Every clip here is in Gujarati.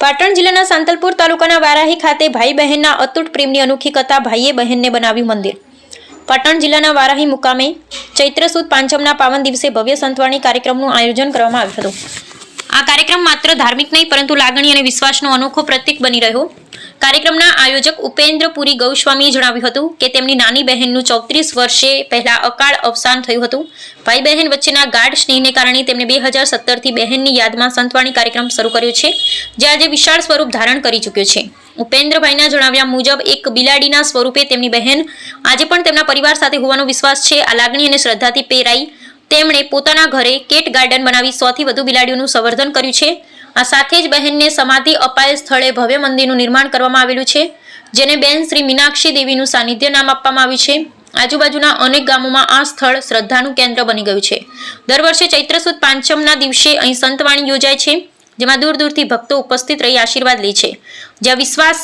પાટણ જિલ્લાના સાંતલપુર તાલુકાના વારાહી ખાતે ભાઈ બહેનના અતૂટ પ્રેમની અનોખી કથા ભાઈએ બહેનને બનાવ્યું મંદિર। પાટણ જિલ્લાના વારાહી મુકામે ચૈત્ર સુદ પાંચમના પાવન દિવસે ભવ્ય સંતવાણી કાર્યક્રમનું આયોજન કરવામાં આવ્યું હતું। આ કાર્યક્રમ માત્ર ધાર્મિક નહીં પરંતુ લાગણી અને વિશ્વાસનો અનોખો પ્રતીક બની રહ્યો। કાર્યક્રમના આયોજક ઉપેન્દ્ર પુરી ગૌસ્વામીએ જણાવ્યું હતું કે તેમની નાની બહેનનું 34 વર્ષે પહેલા અકાળ અવસાન થયું હતું। ભાઈ બહેન વચ્ચેના ગાઢ સ્નેહને કારણે તેમણે 2017થી બહેનની યાદમાં સંતવાણી કાર્યક્રમ શરૂ કર્યો છે, જે આજે વિશાળ સ્વરૂપ ધારણ કરી ચૂક્યો છે। ઉપેન્દ્રભાઈના જણાવ્યા મુજબ એક બિલાડીના સ્વરૂપે તેમની બહેન આજે પણ તેમના પરિવાર સાથે હોવાનો વિશ્વાસ છે। આ લાગણી અને શ્રદ્ધાથી પ્રેરાઈ તેમણે પોતાના ઘરે કેટ ગાર્ડન બનાવી 100થી વધુ બિલાડીઓનું સંવર્ધન કર્યું છે। આ સાથે જ બહેનને સમાધિ અપાયેલ સ્થળે ભવ્ય મંદિરનું નિર્માણ કરવામાં આવેલું છે, જેને બેન શ્રી મીનાક્ષી દેવીનું સાનિધ્ય નામ આપવામાં આવ્યું છે। આજુબાજુના અનેક ગામોમાં આ સ્થળ શ્રદ્ધાનું કેન્દ્ર બની ગયું છે। દર વર્ષે ચૈત્ર સુદ પાંચમના દિવસે અહીં સંતવાણી યોજાય છે, જેમાં દૂર દૂરથી ભક્તો ઉપસ્થિત રહી આશીર્વાદ લે છે, જ્યાં વિશ્વાસ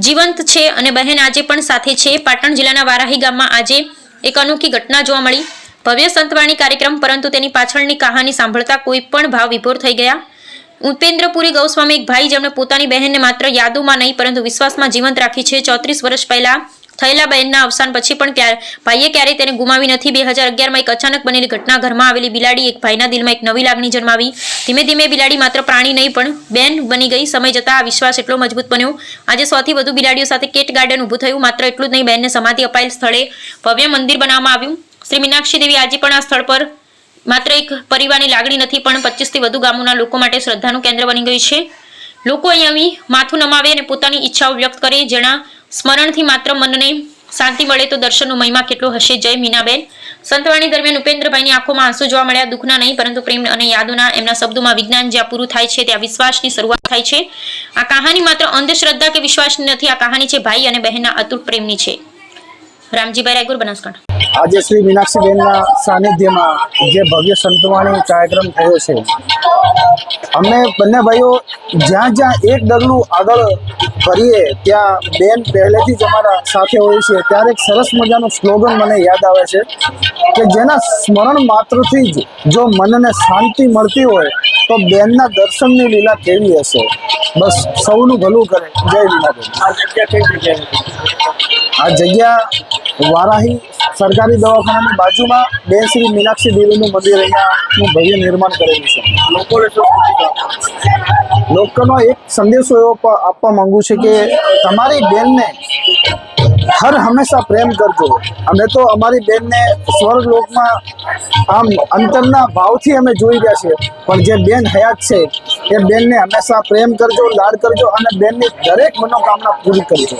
જીવંત છે અને બહેન આજે પણ સાથે છે। પાટણ જિલ્લાના વારાહી ગામમાં આજે એક અનોખી ઘટના જોવા મળી। ભવ્ય સંતવાણી કાર્યક્રમ, પરંતુ તેની પાછળની કહાની સાંભળતા કોઈ પણ ભાવ વિભોર થઈ ગયા। ઉપેન્દ્ર પુરી ગૌસ્વામી એક ભાઈ જેમણે પોતાની બહેનને માત્ર યાદોમાં નહીં પરંતુ વિશ્વાસમાં જીવંત રાખી છે। 34 વર્ષ પહેલા થયેલા બહેનના અવસાન પછી પણ ભાઈએ ક્યારેય તેને ગુમાવી નથી। 2011માં એક અચાનક બનેલી ઘટના ઘરમાં આવેલી બિલાડી એક ભાઈના દિલમાં એક નવી લાગણી જન્માવી। ધીમે ધીમે બિલાડી માત્ર પ્રાણી નહીં પણ બેન બની ગઈ। સમય જતાં આ વિશ્વાસ એટલો મજબૂત બન્યો, આજે 100થી વધુ બિલાડીઓ સાથે કેટ ગાર્ડન ઊભું થયું। માત્ર એટલું જ નહીં, બહેનને સમાધિ અપાયેલ સ્થળે ભવ્ય મંદિર બનાવવામાં આવ્યું। શ્રી મીનાક્ષી દેવી આજે પણ આ સ્થળ પર માત્ર એક પરિવારની લાગણી નથી પણ 25થી વધુ ગામોના લોકો માટે શ્રદ્ધાનું કેન્દ્ર બની ગયું છે। લોકો અહીં આવી માથું નમાવે અને પોતાની ઈચ્છાઓ વ્યક્ત કરે, જેના સ્મરણથી માત્ર મનને શાંતિ મળે તો દર્શનનો મહિમા કેટલો હશે। જય મીનાબેન। સંતવાણી દરમિયાન ઉપેન્દ્રભાઈની આંખોમાં આંસુ જોવા મળ્યા। દુઃખના નહીં પરંતુ પ્રેમ અને યાદોના। એમના શબ્દોમાં વિજ્ઞાન જ્યાં પૂરું થાય છે ત્યાં વિશ્વાસની શરૂઆત થાય છે। આ કહાની માત્ર અંધશ્રદ્ધા કે વિશ્વાસની નથી, આ કહાની છે ભાઈ અને બહેનના અતૂટ પ્રેમની છે। રામજીભાઈ રાયગુર, બનાસકાંઠા। आज श्री मीनाक्षी बेन सानिध्य में जो भव्य संतवाणी कार्यक्रम थयो छे, अमे बने भाईओ ज्यां ज्यां एक डगलू आगळ करीए त्या बेन पहलेथी ज अमारा साथे होय छे। त्यारे एक सरस मजानो स्लोगन मने याद आवे छे के जेना स्मरण मात्रथी ज जो मनने शांति मळती होय तो बेनना दर्शननी लीला केवी हशे। बस सौનું ભલું કરે। જય મીનાબેન। आ जग्या वाराही सरकारी दवाखाना बाजू में बेन श्री मीनाक्षी देवी मंदिर अहींया भव्य निर्माण करेलुं छे। लोकोनो एक संदेशो एवो आपवा मांगु छे के तमारी बेन ने हर हमेशा प्रेम करजो। अमे तो अमारी बेन ने स्वर्ग लोक में आम अंतरना भावथी अमे जोई रह्या छे, पण जे बेन हयात छे ए बेन ने हमेशा प्रेम करजो, लाड करजो અને બેનની દરેક મનોકામના પૂરી કરજો।